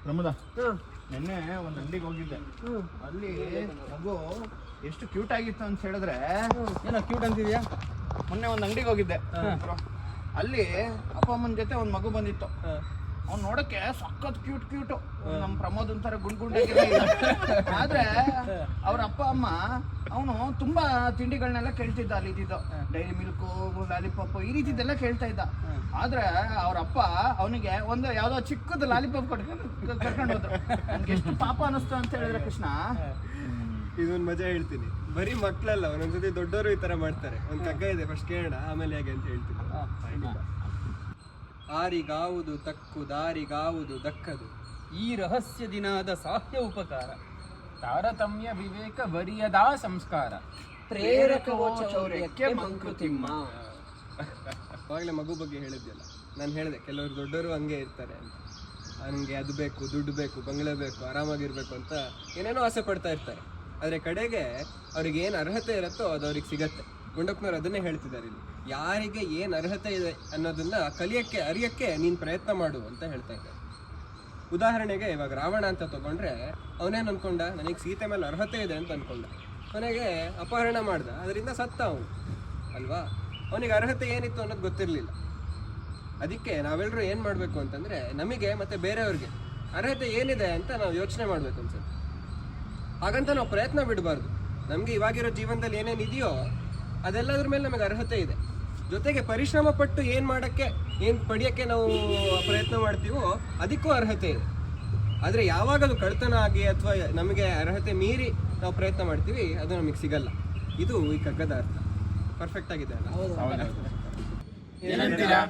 ಪ್ರಮೋದ, ನಿನ್ನೆ ಒಂದು ಅಂಗಡಿಗೆ ಹೋಗಿದ್ದೆ. ಅಲ್ಲಿ ಮಗು ಎಷ್ಟು ಕ್ಯೂಟ್ ಆಗಿತ್ತು ಅಂತ ಹೇಳಿದ್ರೆ, ಏನೋ ಕ್ಯೂಟ್ ಅಂತಿದ್ಯಾ? ಮೊನ್ನೆ ಒಂದು ಅಂಗಡಿಗೆ ಹೋಗಿದ್ದೆ, ಅಲ್ಲಿ ಅಪ್ಪ ಅಮ್ಮನ ಜೊತೆ ಒಂದು ಮಗು ಬಂದಿತ್ತು. ಅವ್ನು ನೋಡಕ್ಕೆ ಸಖತ್ ಕ್ಯೂಟು. ನಮ್ಮ ಪ್ರಮೋದ್ ಅಂತಾರೆ ಗುಂಡ್ಗುಂಡಾಗಿಲ್ಲ. ಆದ್ರೆ ಅವ್ರ ಅಪ್ಪ ಅಮ್ಮ ಅವನು ತುಂಬಾ ತಿಂಡಿಗಳನ್ನೆಲ್ಲ ಕೇಳ್ತಿದ್ದ. ಅಲ್ಲಿ ಇದ್ದಿದ್ದು ಡೈರಿ ಮಿಲ್ಕು, ಲಾಲಿಪಾಪ್ ಈ ರೀತಿದ್ದೆಲ್ಲ ಕೇಳ್ತಾ ಇದ್ದ. ಆದ್ರೆ ಅವ್ರಪ್ಪ ಅವನಿಗೆ ಒಂದು ಯಾವ್ದೋ ಚಿಕ್ಕದ ಲಾಲಿಪಾಪ್ ಕರ್ಕೊಂಡು ಹೋದ್ರು. ನನ್ಗೆ ಎಷ್ಟು ಪಾಪ ಅನಿಸ್ತು ಅಂತ ಹೇಳಿದ್ರೆ ಕೃಷ್ಣ, ಇದೊಂದು ಮಜಾ ಹೇಳ್ತೀನಿ. ಬರೀ ಮಕ್ಕಳಲ್ಲ, ಒಂದೊಂದ್ಸತಿ ದೊಡ್ಡವರು ಈ ತರ ಮಾಡ್ತಾರೆ. ಒಂದು ಕಗ್ಗ ಇದೆ, ಫಸ್ಟ್ ಕೇಳೋಣ, ಆಮೇಲೆ ಹೇಗೆ ಅಂತ ಹೇಳ್ತೀನಿ. ಆರಿಗಾವುದು ತಕ್ಕು ದಾರಿಗಾವುದು ದಕ್ಕದು, ಈ ರಹಸ್ಯ ದಿನದ ಸಾಹ್ಯ ಉಪಕಾರ, ತಾರತಮ್ಯ ವಿವೇಕ ವರಿಯದ ಸಂಸ್ಕಾರ, ಪ್ರೇರಕವೋ ಚೌರ್ಯಕ್ಕೆ ಮಂಕುತಿಮ್ಮ. ಅವಾಗಲೇ ಮಗು ಬಗ್ಗೆ ಹೇಳಿದ್ಯಲ್ಲ, ನಾನು ಹೇಳಿದೆ ಕೆಲವರು ದೊಡ್ಡವರು ಹಂಗೆ ಇರ್ತಾರೆ ಅಂತ. ನನಗೆ ಅದು ಬೇಕು, ದುಡ್ಡು ಬೇಕು, ಬಂಗ್ಲೆ ಬೇಕು, ಆರಾಮಾಗಿರ್ಬೇಕು ಅಂತ ಏನೇನೋ ಆಸೆ ಪಡ್ತಾ ಇರ್ತಾರೆ. ಆದರೆ ಕಡೆಗೆ ಅವ್ರಿಗೆ ಏನು ಅರ್ಹತೆ ಇರುತ್ತೋ ಅದು ಅವ್ರಿಗೆ ಸಿಗತ್ತೆ. ಗುಂಡಪ್ಪನವ್ರು ಅದನ್ನೇ ಹೇಳ್ತಿದ್ದಾರೆ ಇಲ್ಲಿ. ಯಾರಿಗೆ ಏನು ಅರ್ಹತೆ ಇದೆ ಅನ್ನೋದನ್ನ ಕಲಿಯಕ್ಕೆ ಅರಿಯಕ್ಕೆ ನೀನು ಪ್ರಯತ್ನ ಮಾಡು ಅಂತ ಹೇಳ್ತಾ ಇದ್ದಾರೆ. ಉದಾಹರಣೆಗೆ ಇವಾಗ ರಾವಣ ಅಂತ ತಗೊಂಡ್ರೆ, ಅವನೇನು ಅನ್ಕೊಂಡ, ನನಗೆ ಸೀತೆ ಮೇಲೆ ಅರ್ಹತೆ ಇದೆ ಅಂತ ಅನ್ಕೊಂಡ. ಕೊನೆಗೆ ಅಪಹರಣ ಮಾಡ್ದ, ಅದರಿಂದ ಸತ್ತ ಅವನು ಅಲ್ವಾ. ಅವನಿಗೆ ಅರ್ಹತೆ ಏನಿತ್ತು ಅನ್ನೋದು ಗೊತ್ತಿರಲಿಲ್ಲ. ಅದಕ್ಕೆ ನಾವೆಲ್ಲರೂ ಏನು ಮಾಡಬೇಕು ಅಂತಂದರೆ, ನಮಗೆ ಮತ್ತು ಬೇರೆಯವ್ರಿಗೆ ಅರ್ಹತೆ ಏನಿದೆ ಅಂತ ನಾವು ಯೋಚನೆ ಮಾಡಬೇಕು ಅನ್ಸುತ್ತೆ. ಹಾಗಂತ ನಾವು ಪ್ರಯತ್ನ ಬಿಡಬಾರ್ದು. ನಮಗೆ ಇವಾಗಿರೋ ಜೀವನದಲ್ಲಿ ಏನೇನು ಇದೆಯೋ ಅದೆಲ್ಲದ್ರ ಮೇಲೆ ನಮಗೆ ಅರ್ಹತೆ ಇದೆ. ಜೊತೆಗೆ ಪರಿಶ್ರಮ ಪಟ್ಟು ಏನು ಮಾಡೋಕ್ಕೆ, ಏನು ಪಡೆಯೋಕ್ಕೆ ನಾವು ಪ್ರಯತ್ನ ಮಾಡ್ತೀವೋ ಅದಕ್ಕೂ ಅರ್ಹತೆ ಇದೆ. ಆದರೆ ಯಾವಾಗ ಅದು ಕಳ್ತನ ಆಗಿ ಅಥವಾ ನಮಗೆ ಅರ್ಹತೆ ಮೀರಿ ನಾವು ಪ್ರಯತ್ನ ಮಾಡ್ತೀವಿ, ಅದು ನಮಗೆ ಸಿಗಲ್ಲ. ಇದು ಈ ಕಗ್ಗದ ಅರ್ಥ. ಪರ್ಫೆಕ್ಟ್ ಆಗಿದೆ ಅಲ್ಲ? ಏನಂತೀರಾ?